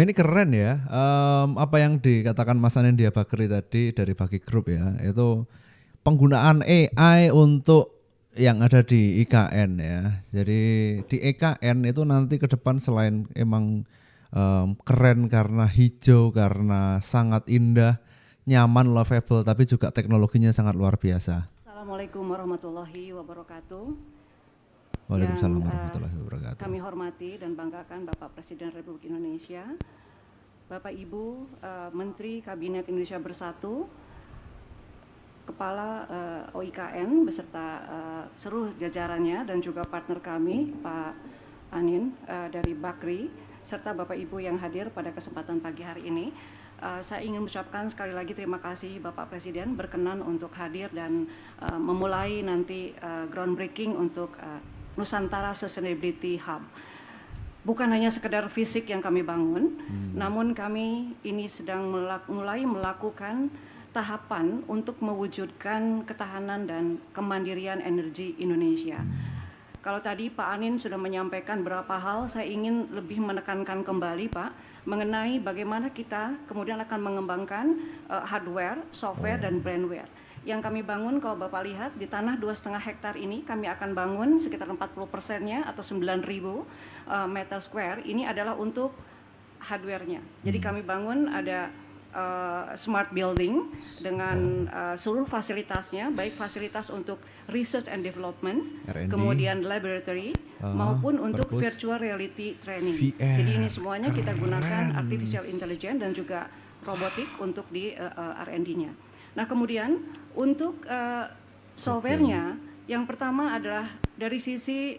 Ini keren ya, apa yang dikatakan Mas Anindya Bakri tadi dari Bagi Group ya, itu penggunaan AI untuk yang ada di IKN ya. Jadi di IKN itu nanti ke depan selain emang keren karena hijau, karena sangat indah, nyaman, lovable, tapi juga teknologinya sangat luar biasa. Assalamualaikum warahmatullahi wabarakatuh. Waalaikumsalam Yang warahmatullahi wabarakatuh. kami hormati dan banggakan Bapak Presiden Republik Indonesia, Bapak Ibu Menteri Kabinet Indonesia Bersatu, Kepala OIKN beserta seluruh jajarannya dan juga partner kami Pak Anin dari Bakri, serta Bapak Ibu yang hadir pada kesempatan pagi hari ini. Saya ingin mengucapkan sekali lagi terima kasih Bapak Presiden berkenan untuk hadir dan memulai nanti groundbreaking untuk Nusantara Sustainability Hub. Bukan hanya sekedar fisik yang kami bangun, namun kami ini sedang mulai melakukan tahapan untuk mewujudkan ketahanan dan kemandirian energi Indonesia. Kalau tadi Pak Anin sudah menyampaikan beberapa hal, saya ingin lebih menekankan kembali Pak, mengenai bagaimana kita kemudian akan mengembangkan hardware, software, dan brandware. Yang kami bangun kalau Bapak lihat di tanah 2,5 hektar ini kami akan bangun sekitar 40%-nya atau 9.000 meter square ini adalah untuk hardware-nya. Jadi kami bangun ada smart building dengan seluruh fasilitasnya, baik fasilitas untuk research and development, R&D, kemudian laboratory, maupun untuk virtual reality training. VR. Jadi ini semuanya kita gunakan artificial intelligence dan juga robotik untuk di R&D-nya. Nah kemudian untuk software-nya yang pertama adalah dari sisi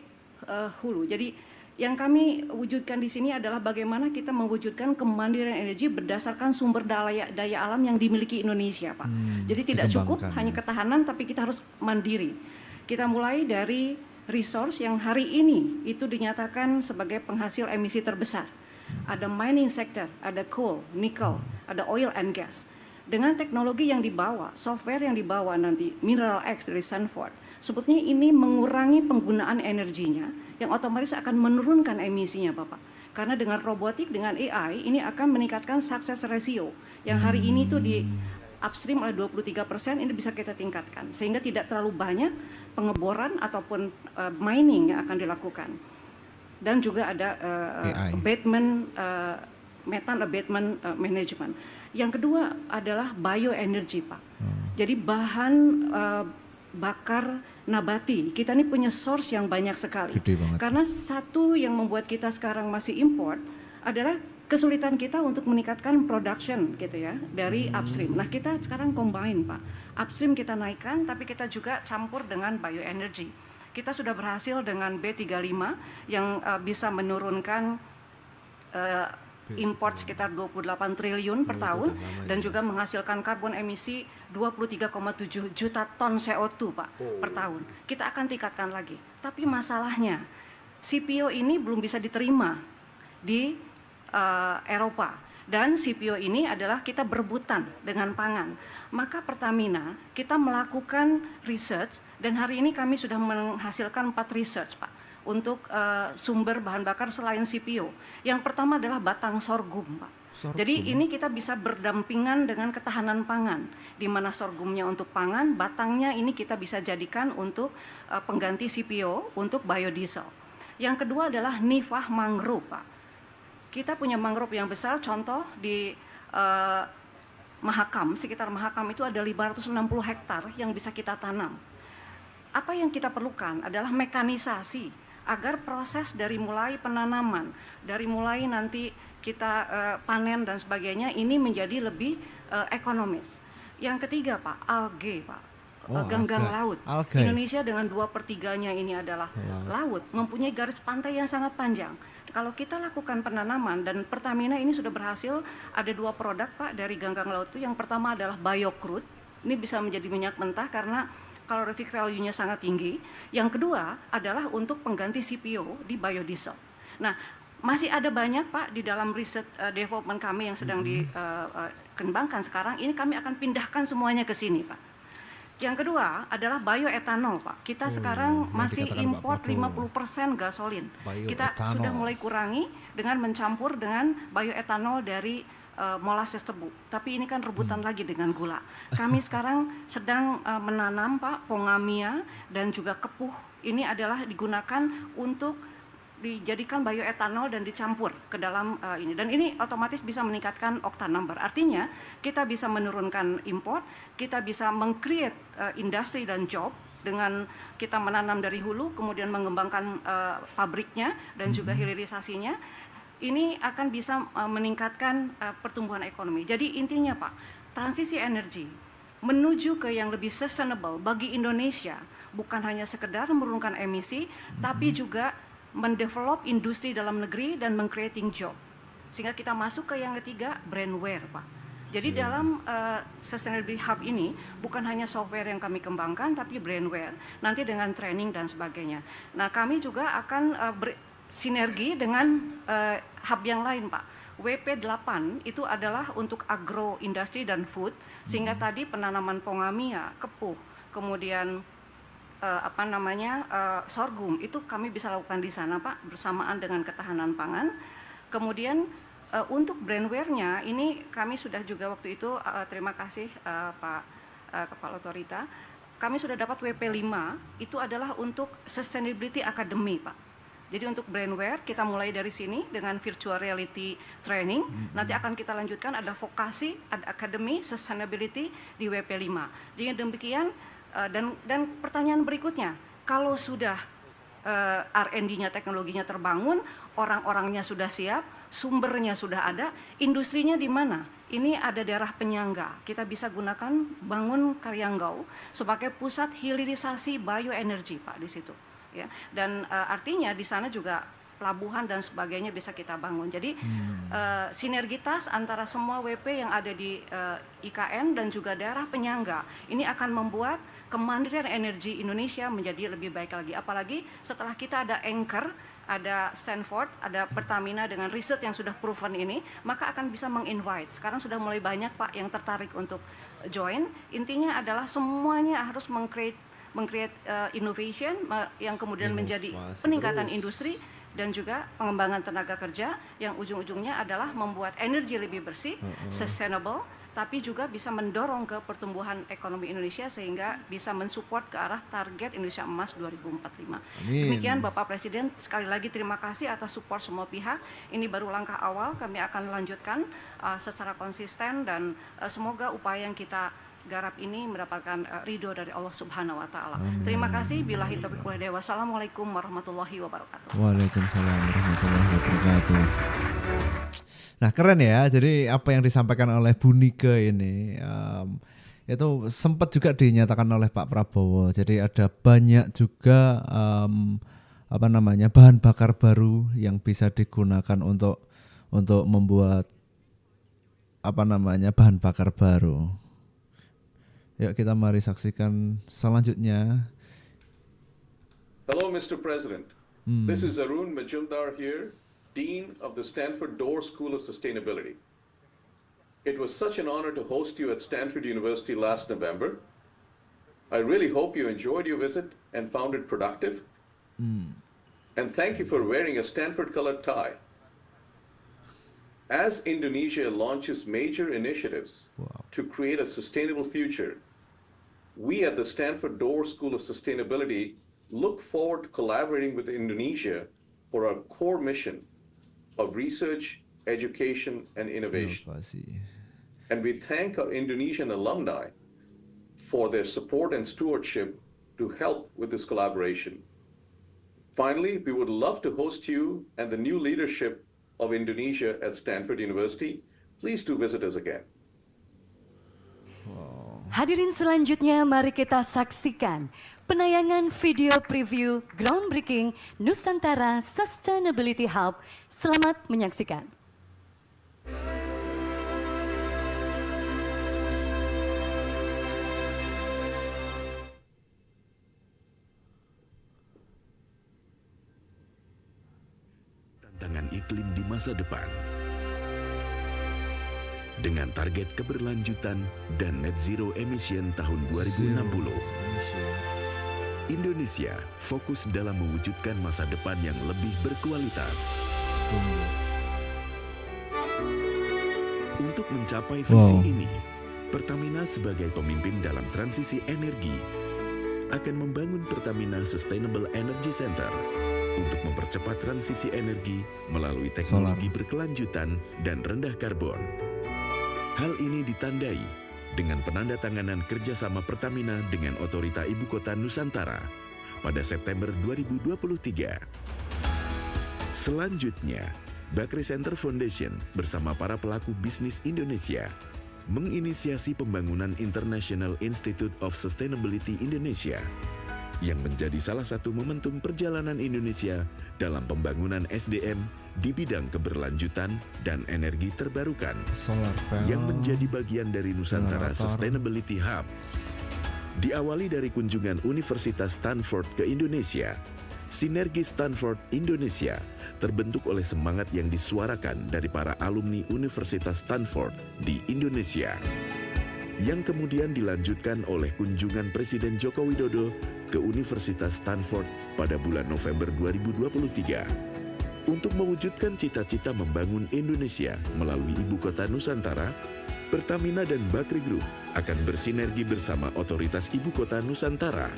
hulu. Jadi yang kami wujudkan di sini adalah bagaimana kita mewujudkan kemandirian energi berdasarkan sumber daya alam yang dimiliki Indonesia, Pak. Jadi tidak cukup hanya ketahanan, tapi kita harus mandiri. Kita mulai dari resource yang hari ini itu dinyatakan sebagai penghasil emisi terbesar. Ada mining sector, ada coal, nickel, ada oil and gas. Dengan teknologi yang dibawa, software yang dibawa nanti, Mineral X dari Stanford, sebetulnya ini mengurangi penggunaan energinya, yang otomatis akan menurunkan emisinya Bapak. Karena dengan robotik, dengan AI, ini akan meningkatkan success ratio, yang hari ini tuh di upstream oleh 23%, ini bisa kita tingkatkan. Sehingga tidak terlalu banyak pengeboran ataupun mining yang akan dilakukan. Dan juga ada abatement, methane abatement management. Yang kedua adalah bioenergy Pak. Jadi bahan bakar nabati, kita ini punya source yang banyak sekali. Karena satu yang membuat kita sekarang masih import adalah kesulitan kita untuk meningkatkan production gitu ya dari upstream. Nah kita sekarang combine Pak. Upstream kita naikkan tapi kita juga campur dengan bioenergy. Kita sudah berhasil dengan B35 yang bisa menurunkan import sekitar 28 triliun per tahun dan juga menghasilkan karbon emisi 23,7 juta ton CO2 Pak per tahun. Kita akan tingkatkan lagi. Tapi masalahnya CPO ini belum bisa diterima di Eropa dan CPO ini adalah kita berebutan dengan pangan. Maka Pertamina kita melakukan research dan hari ini kami sudah menghasilkan 4 research Pak untuk sumber bahan bakar selain CPO. Yang pertama adalah batang sorghum, Pak. Jadi ini kita bisa berdampingan dengan ketahanan pangan, di mana sorghumnya untuk pangan, batangnya ini kita bisa jadikan untuk pengganti CPO untuk biodiesel. Yang kedua adalah nifah mangrove, Pak. Kita punya mangrove yang besar, contoh di Mahakam, sekitar Mahakam itu ada 560 hektar yang bisa kita tanam. Apa yang kita perlukan adalah mekanisasi agar proses dari mulai penanaman, dari mulai nanti kita panen dan sebagainya ini menjadi lebih ekonomis. Yang ketiga Pak, algae Pak, ganggang laut. Indonesia dengan 2/3-nya ini adalah laut, mempunyai garis pantai yang sangat panjang. Kalau kita lakukan penanaman dan Pertamina ini sudah berhasil ada 2 produk Pak dari ganggang laut itu. Yang pertama adalah biocrude, ini bisa menjadi minyak mentah karena calorific value-nya sangat tinggi. Yang kedua adalah untuk pengganti CPO di biodiesel. Nah, masih ada banyak Pak di dalam riset development kami yang sedang dikembangkan sekarang. Ini kami akan pindahkan semuanya ke sini Pak. Yang kedua adalah bioetanol, Pak. Kita sekarang yang masih dikatakan Pak import Prabowo. 50% gasolin. Kita Bioetanol. sudah mulai kurangi dengan mencampur dengan bioetanol dari molasses tebu. Tapi ini kan rebutan lagi dengan gula. Kami sekarang sedang menanam, Pak, pongamia dan juga kepuh. Ini adalah digunakan untuk dijadikan bioetanol dan dicampur ke dalam ini, dan ini otomatis bisa meningkatkan octane number. Artinya kita bisa menurunkan import, kita bisa meng-create industri dan job dengan kita menanam dari hulu, kemudian mengembangkan pabriknya dan juga hilirisasinya. Ini akan bisa meningkatkan pertumbuhan ekonomi. Jadi intinya, Pak, transisi energi menuju ke yang lebih sustainable bagi Indonesia bukan hanya sekedar menurunkan emisi, tapi juga mendevelop industri dalam negeri dan meng-creating job. Sehingga kita masuk ke yang ketiga, brandware, Pak. Jadi dalam Sustainability Hub ini bukan hanya software yang kami kembangkan, tapi brandware, nanti dengan training dan sebagainya. Nah, kami juga akan bersinergi dengan hub yang lain, Pak. WP8 itu adalah untuk agro industri dan food, sehingga tadi penanaman pongamia, kepuh, kemudian sorghum itu kami bisa lakukan di sana, Pak, bersamaan dengan ketahanan pangan. Kemudian untuk brandware-nya ini kami sudah juga waktu itu terima kasih Pak Kepala Otorita, kami sudah dapat WP5 itu adalah untuk Sustainability Academy, Pak. Jadi untuk brandware kita mulai dari sini dengan virtual reality training. Nanti akan kita lanjutkan ada vokasi, ada academy, sustainability di WP5. Jadi demikian. Dan pertanyaan berikutnya, kalau sudah R&D-nya, teknologinya terbangun, orang-orangnya sudah siap, sumbernya sudah ada, industrinya di mana? Ini ada daerah penyangga, kita bisa gunakan bangun Karyanggau sebagai pusat hilirisasi bioenergi, Pak, di situ. Ya. Dan artinya di sana juga pelabuhan dan sebagainya bisa kita bangun. Jadi sinergitas antara semua WP yang ada di IKN dan juga daerah penyangga ini akan membuat kemandirian energi Indonesia menjadi lebih baik lagi. Apalagi setelah kita ada Anchor, ada Stanford, ada Pertamina dengan riset yang sudah proven ini, maka akan bisa meng-invite. Sekarang sudah mulai banyak, Pak, yang tertarik untuk join. Intinya adalah semuanya harus meng-create innovation yang kemudian menjadi peningkatan industri dan juga pengembangan tenaga kerja yang ujung-ujungnya adalah membuat energi lebih bersih, sustainable, tapi juga bisa mendorong ke pertumbuhan ekonomi Indonesia sehingga bisa mensupport ke arah target Indonesia Emas 2045. Amin. Demikian Bapak Presiden, sekali lagi terima kasih atas support semua pihak. Ini baru langkah awal, kami akan lanjutkan secara konsisten dan semoga upaya yang kita garap ini mendapatkan ridho dari Allah Subhanahu wa taala. Terima kasih. Billahi taufiq wal hidayah. Wassalamualaikum warahmatullahi wabarakatuh. Waalaikumsalam warahmatullahi wabarakatuh. Nah, keren ya. Jadi apa yang disampaikan oleh Bu Nike ini itu sempat juga dinyatakan oleh Pak Prabowo. Jadi ada banyak juga bahan bakar baru yang bisa digunakan untuk membuat bahan bakar baru. Yuk kita mari saksikan selanjutnya. Hello, Mr. President. This is Arun Majumdar here, Dean of the Stanford Doerr School of Sustainability. It was such an honor to host you at Stanford University last November. I really hope you enjoyed your visit and found it productive. And thank you for wearing a Stanford-colored tie. As Indonesia launches major initiatives to create a sustainable future, we at the Stanford Doerr School of Sustainability look forward to collaborating with Indonesia for our core mission of research, education, and innovation. And we thank our Indonesian alumni for their support and stewardship to help with this collaboration. Finally, we would love to host you and the new leadership of Indonesia at Stanford University. Please do visit us again. Hadirin selanjutnya, mari kita saksikan penayangan video preview groundbreaking Nusantara Sustainability Hub. Selamat menyaksikan. Tantangan iklim di masa depan. dengan target keberlanjutan dan net zero emission tahun 2060. Indonesia fokus dalam mewujudkan masa depan yang lebih berkualitas. Untuk mencapai visi ini, Pertamina sebagai pemimpin dalam transisi energi akan membangun Pertamina Sustainable Energy Center untuk mempercepat transisi energi melalui teknologi berkelanjutan dan rendah karbon. Hal ini ditandai dengan penandatanganan kerjasama Pertamina dengan Otorita Ibu Kota Nusantara pada September 2023. Selanjutnya, Bakri Center Foundation bersama para pelaku bisnis Indonesia menginisiasi pembangunan International Institute of Sustainability Indonesia yang menjadi salah satu momentum perjalanan Indonesia dalam pembangunan SDM di bidang keberlanjutan dan energi terbarukan yang menjadi bagian dari Nusantara Sustainability Hub. Diawali dari kunjungan Universitas Stanford ke Indonesia, Sinergi Stanford Indonesia terbentuk oleh semangat yang disuarakan dari para alumni Universitas Stanford di Indonesia, yang kemudian dilanjutkan oleh kunjungan Presiden Joko Widodo ke Universitas Stanford pada bulan November 2023 untuk mewujudkan cita-cita membangun Indonesia melalui Ibu Kota Nusantara. Pertamina dan Bakri Group akan bersinergi bersama Otoritas Ibu Kota Nusantara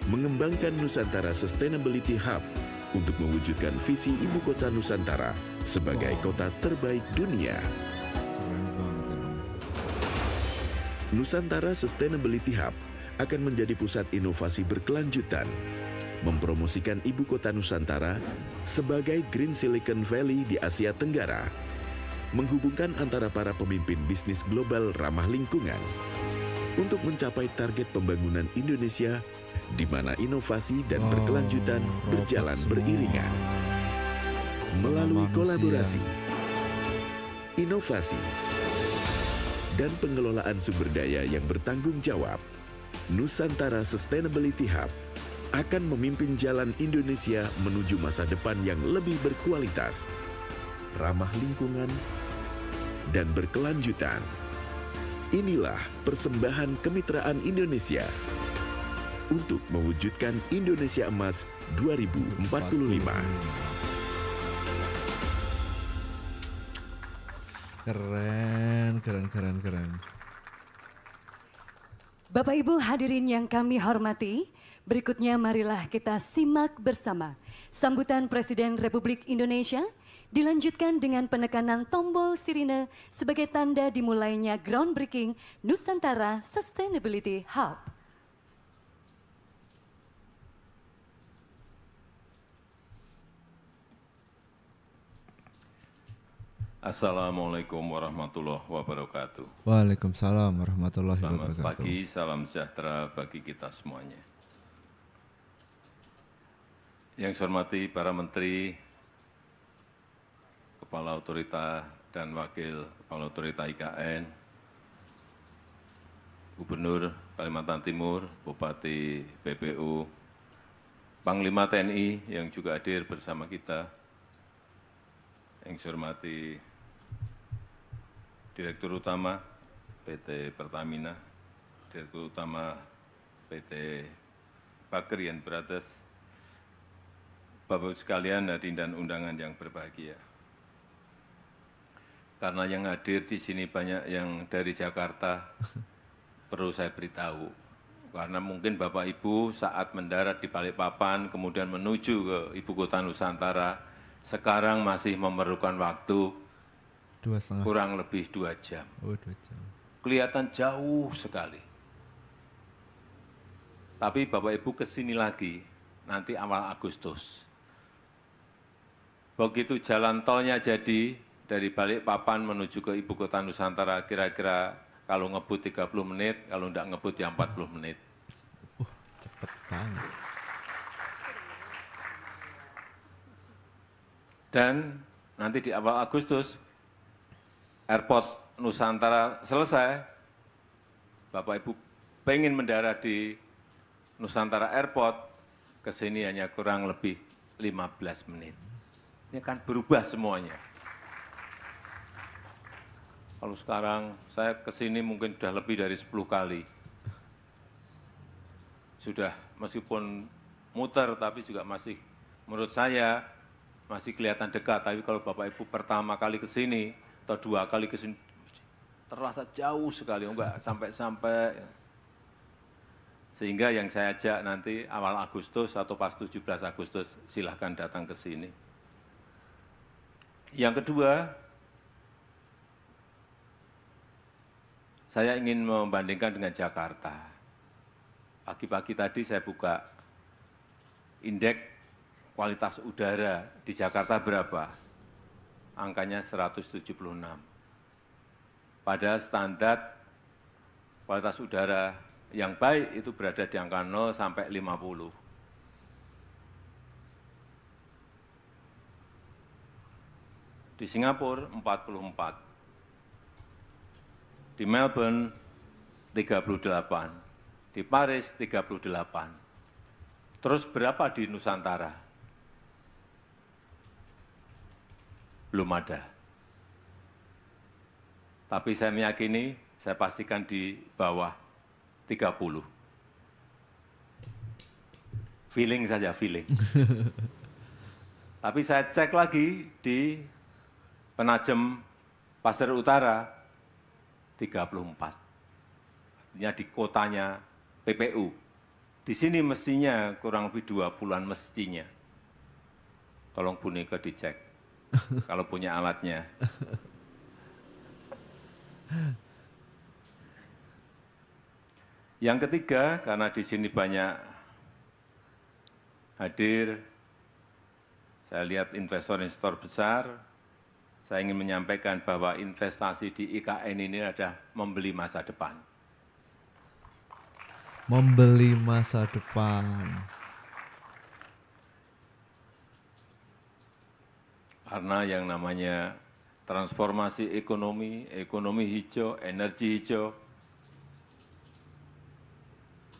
mengembangkan Nusantara Sustainability Hub untuk mewujudkan visi Ibu Kota Nusantara sebagai kota terbaik dunia. Nusantara Sustainability Hub akan menjadi pusat inovasi berkelanjutan, mempromosikan Ibu Kota Nusantara sebagai Green Silicon Valley di Asia Tenggara, menghubungkan antara para pemimpin bisnis global ramah lingkungan untuk mencapai target pembangunan Indonesia di mana inovasi dan berkelanjutan berjalan beriringan. Melalui kolaborasi, inovasi, dan pengelolaan sumber daya yang bertanggung jawab, Nusantara Sustainability Hub akan memimpin jalan Indonesia menuju masa depan yang lebih berkualitas, ramah lingkungan, dan berkelanjutan. Inilah persembahan kemitraan Indonesia untuk mewujudkan Indonesia Emas 2045. Keren. Bapak Ibu hadirin yang kami hormati, berikutnya marilah kita simak bersama sambutan Presiden Republik Indonesia dilanjutkan dengan penekanan tombol sirine sebagai tanda dimulainya groundbreaking Nusantara Sustainability Hub. Assalamualaikum warahmatullahi wabarakatuh. Waalaikumsalam warahmatullahi Selamat wabarakatuh. pagi, salam sejahtera bagi kita semuanya. Yang saya hormati para menteri, Kepala Otorita dan Wakil Kepala Otorita IKN, Gubernur Kalimantan Timur, Bupati PPU, Panglima TNI yang juga hadir bersama kita, yang saya hormati Direktur Utama PT Pertamina, Direktur Utama PT Bakri and Brothers, Bapak-Ibu sekalian hadirin dan undangan yang berbahagia. Karena yang hadir di sini banyak yang dari Jakarta, perlu saya beritahu. Karena mungkin Bapak Ibu saat mendarat di Balikpapan, kemudian menuju ke Ibu Kota Nusantara, sekarang masih memerlukan waktu kurang lebih 2 jam. Oh, 2 jam. Kelihatan jauh sekali. Tapi Bapak Ibu kesini lagi, nanti awal Agustus. Begitu jalan tolnya jadi, dari Balikpapan menuju ke Ibu Kota Nusantara, kira-kira kalau ngebut 30 menit, kalau enggak ngebut ya 40 menit. Cepet banget. Dan nanti di awal Agustus, Airport Nusantara selesai, Bapak Ibu pengen mendarat di Nusantara Airport, ke sini hanya kurang lebih 15 menit. Ini kan berubah semuanya. Kalau sekarang saya kesini mungkin sudah lebih dari 10 kali. Sudah meskipun muter tapi juga masih menurut saya masih kelihatan dekat. Tapi kalau Bapak Ibu pertama kali ke sini atau 2 kali ke sini terasa jauh sekali, enggak sampai-sampai. Sehingga yang saya ajak nanti awal Agustus atau pas 17 Agustus silahkan datang ke sini. Yang kedua, saya ingin membandingkan dengan Jakarta. Pagi-pagi tadi saya buka indeks kualitas udara di Jakarta berapa? Angkanya 176. Pada standar kualitas udara yang baik itu berada di angka 0 sampai 50. Di Singapura 44. Di Melbourne 38. Di Paris 38. Terus berapa di Nusantara? Belum ada. Tapi saya meyakini, saya pastikan di bawah 30. Feeling saja, feeling. Tapi saya cek lagi di Penajem Pasir Utara 34. Artinya di kotanya PPU. Di sini mestinya kurang lebih 20-an mestinya. Tolong Bu Nike dicek kalau punya alatnya. Yang ketiga, karena di sini banyak hadir, saya lihat investor-investor besar, saya ingin menyampaikan bahwa investasi di IKN ini adalah membeli masa depan. Membeli masa depan. Karena yang namanya transformasi ekonomi, ekonomi hijau, energi hijau,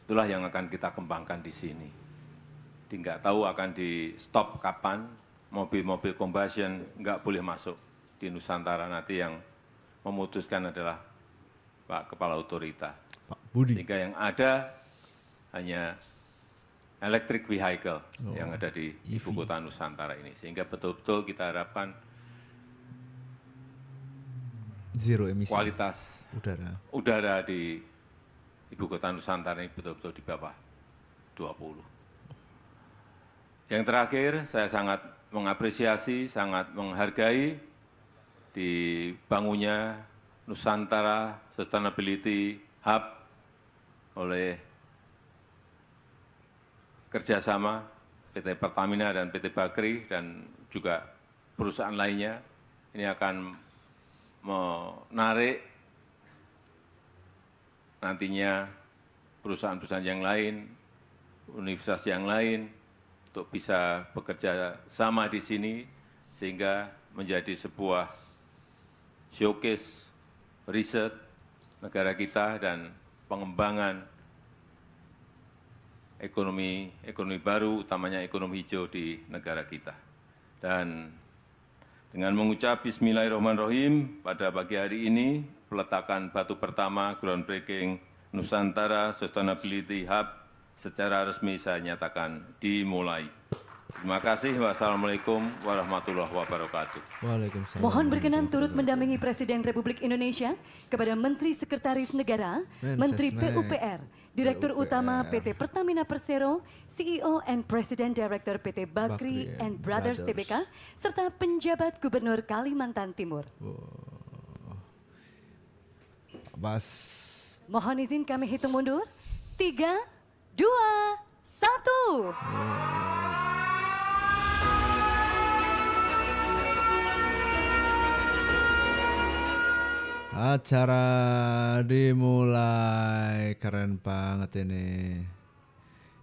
itulah yang akan kita kembangkan di sini. Nggak tahu akan di stop kapan, mobil-mobil combustion nggak boleh masuk di Nusantara, nanti yang memutuskan adalah Pak Kepala Otorita. Pak Budi. Sehingga yang ada hanya electric vehicle yang ada di ibu kota Nusantara ini. Sehingga betul-betul kita harapkan zero emisi kualitas udara di ibu kota Nusantara ini betul-betul di bawah 20. Yang terakhir, saya sangat mengapresiasi, sangat menghargai dibangunnya Nusantara Sustainability Hub oleh kerjasama PT Pertamina dan PT Bakri dan juga perusahaan lainnya. Ini akan menarik nantinya perusahaan-perusahaan yang lain, universitas yang lain, untuk bisa bekerja sama di sini, sehingga menjadi sebuah showcase riset negara kita dan pengembangan ekonomi baru, utamanya ekonomi hijau di negara kita. Dan dengan mengucap Bismillahirrahmanirrahim, pada pagi hari ini, peletakan batu pertama groundbreaking Nusantara Sustainability Hub secara resmi saya nyatakan dimulai. Terima kasih. Wassalamualaikum warahmatullahi wabarakatuh. Waalaikumsalam. Mohon berkenan turut mendampingi Presiden Republik Indonesia kepada Menteri Sekretaris Negara, Menteri PUPR, Direktur Utama PT Pertamina Persero, CEO and President Director PT Bakri and Brothers Tbk, serta penjabat Gubernur Kalimantan Timur. Bas. Mohon izin kami hitung mundur. 3, 2, 1. Acara dimulai, keren banget ini.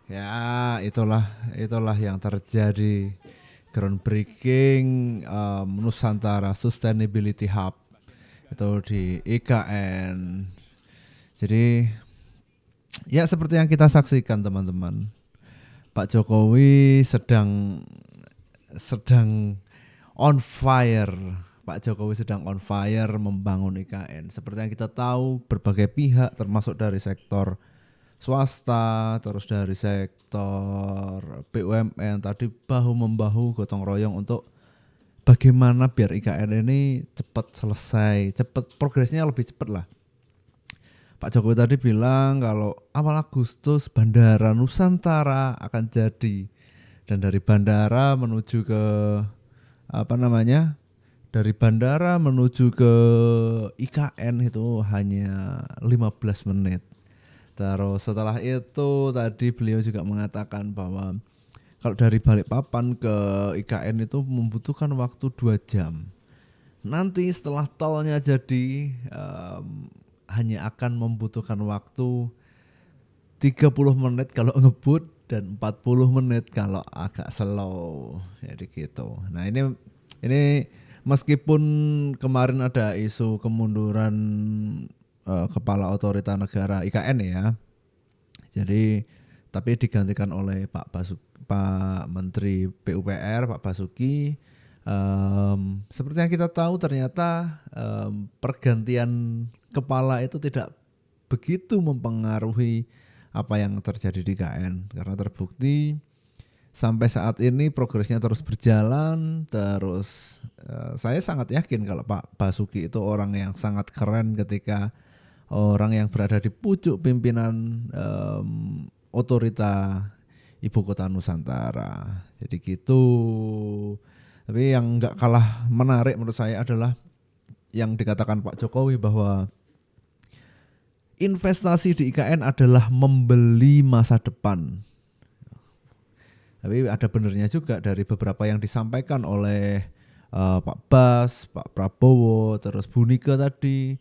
Ya, itulah yang terjadi, groundbreaking Nusantara Sustainability Hub itu di IKN. Jadi ya seperti yang kita saksikan teman-teman, Pak Jokowi sedang on fire Pak Jokowi sedang on fire membangun IKN. Seperti yang kita tahu, berbagai pihak termasuk dari sektor swasta, terus dari sektor BUMN tadi bahu-membahu gotong royong untuk bagaimana biar IKN ini cepat selesai, cepat progresnya lebih cepat lah. Pak Jokowi tadi bilang kalau awal Agustus Bandara Nusantara akan jadi, dan dari bandara menuju ke dari bandara menuju ke IKN itu hanya 15 menit. Terus setelah itu tadi beliau juga mengatakan bahwa kalau dari Balikpapan ke IKN itu membutuhkan waktu 2 jam. Nanti setelah tolnya jadi hanya akan membutuhkan waktu 30 menit kalau ngebut dan 40 menit kalau agak slow. Jadi gitu. Nah, ini meskipun kemarin ada isu kemunduran Kepala Otorita Negara IKN ya. Jadi tapi digantikan oleh Pak Menteri PUPR Pak Basuki. Seperti yang kita tahu ternyata pergantian kepala itu tidak begitu mempengaruhi apa yang terjadi di IKN, karena terbukti sampai saat ini progresnya terus berjalan terus. Saya sangat yakin kalau Pak Basuki itu orang yang sangat keren ketika orang yang berada di pucuk pimpinan otorita Ibu Kota Nusantara. Jadi gitu. Tapi yang enggak kalah menarik menurut saya adalah yang dikatakan Pak Jokowi bahwa investasi di IKN adalah membeli masa depan. Tapi ada benernya juga dari beberapa yang disampaikan oleh Pak Bas, Pak Prabowo, terus Bu Nika tadi,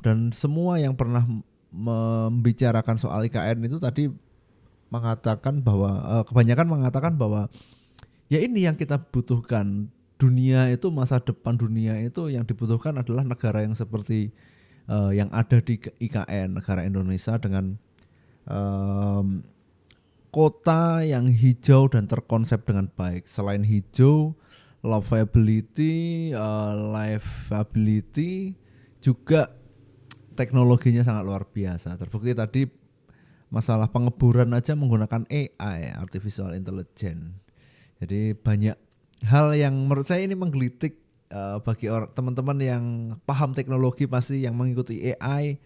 dan semua yang pernah membicarakan soal IKN itu tadi mengatakan bahwa kebanyakan mengatakan bahwa ya ini yang kita butuhkan. Dunia itu, masa depan dunia itu yang dibutuhkan adalah negara yang seperti yang ada di IKN, negara Indonesia dengan kota yang hijau dan terkonsep dengan baik. Selain hijau, livability, juga teknologinya sangat luar biasa. Terbukti tadi masalah pengeburan aja menggunakan AI, artificial intelligence. Jadi banyak hal yang menurut saya ini menggelitik bagi teman-teman yang paham teknologi, pasti yang mengikuti AI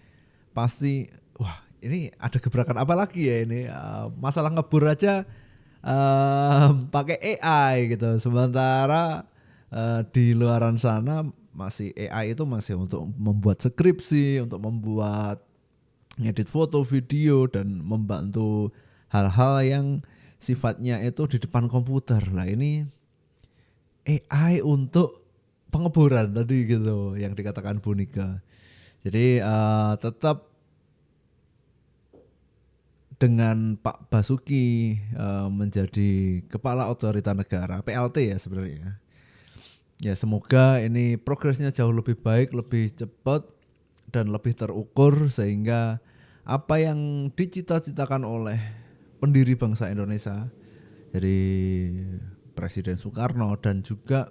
pasti wah ini ada gebrakan apa lagi ya ini, masalah ngebur aja pakai AI gitu, sementara di luaran sana masih AI itu masih untuk membuat skripsi, untuk membuat ngedit foto, video, dan membantu hal-hal yang sifatnya itu di depan komputer. Lah ini AI untuk pengeboran tadi gitu yang dikatakan Bu Nika. Jadi tetap dengan Pak Basuki menjadi Kepala Otorita Negara, PLT ya sebenarnya. Ya semoga ini progresnya jauh lebih baik, lebih cepat dan lebih terukur, sehingga apa yang dicita-citakan oleh pendiri bangsa Indonesia dari Presiden Soekarno dan juga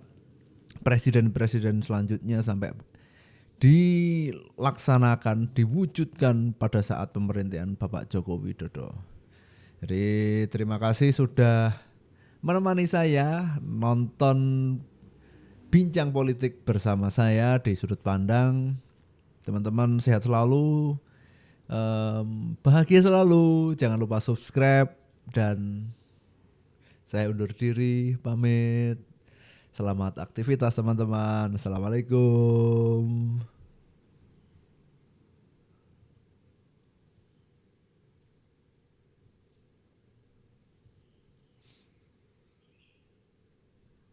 presiden-presiden selanjutnya sampai dilaksanakan, diwujudkan pada saat pemerintahan Bapak Joko Widodo. Jadi terima kasih sudah menemani saya nonton bincang politik bersama saya di Sudut Pandang. Teman-teman sehat selalu, bahagia selalu, jangan lupa subscribe, dan saya undur diri, pamit. Selamat aktivitas teman-teman. Assalamualaikum.